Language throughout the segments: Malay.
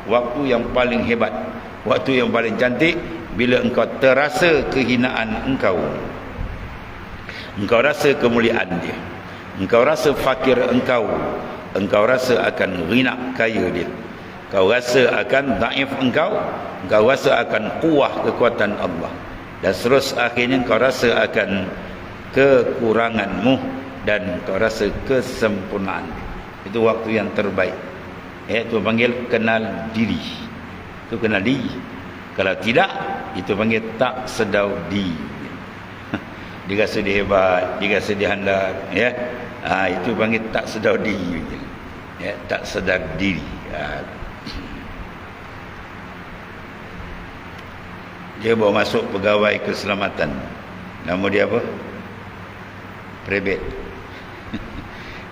waktu yang paling hebat, waktu yang paling cantik, bila engkau terasa kehinaan engkau rasa kemuliaan dia, engkau rasa fakir engkau rasa akan ghina, kaya dia, kau rasa akan dhaif engkau rasa akan kuah, kekuatan Allah, dan terus akhirnya kau rasa akan kekuranganmu dan kau rasa kesempurnaan. Itu waktu yang terbaik. Itu panggil kenal diri. Itu kenal diri. Kalau tidak, itu panggil tak sedar diri. Dia rasa dia hebat, dia rasa dia handal, ya. Itu panggil tak sedar diri. Ya, tak sedar diri. Dia bawa masuk pegawai keselamatan. Nama dia apa? Prebet.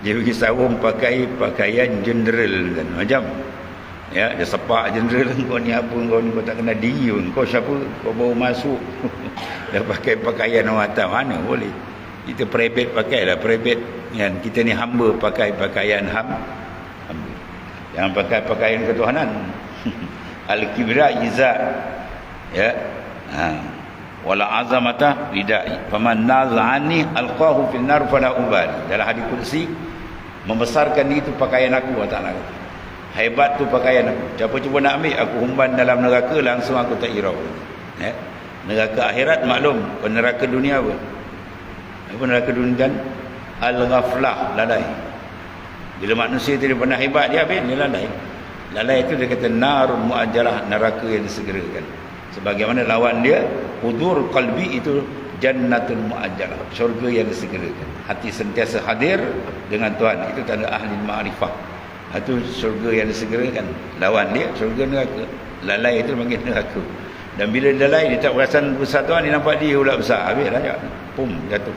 Dia pergi sarung pakai pakaian jeneral kan, macam ya, dia sepak jeneral. Kau ni apa, kau ni, kau tak kenal diri, kau siapa, kau baru masuk dah pakai pakaian orang atas, mana boleh. Itu prebet pakai lah, prebet kan. Kita ni hamba pakai pakaian hamba, jangan pakai pakaian ketuhanan. Al-kibra izat, ya, wala azamata ridai, faman naz'ani alqahu fil nar fala ubali. Dalam hadis qudsi, membesarkan itu pakaian aku, Allah Taala. Hebat tu pakaian aku, siapa cuba nak ambil, aku humban dalam neraka, langsung aku tak hirau. Ya, neraka akhirat maklum, neraka dunia apa? Apa neraka dunia kan? Al-ghaflah, lalai. Bila manusia tidak pernah hebat, dia habis, dia lalai. Lalai itu dia kata narun mu'ajjalah, neraka yang disegerakan. Sebagaimana lawan dia, hudur qalbi, itu jannatul mu'ajjalah, syurga yang disegerakan. Hati sentiasa hadir dengan Tuhan, itu tanda ahli ma'rifah. Itu syurga yang disegerakan. Lawan dia syurga neraka. Lalai itu panggil neraka. Dan bila lalai, dia tak perasan besar Tuhan, dia nampak dia pula besar, habis lah, pum, jatuh.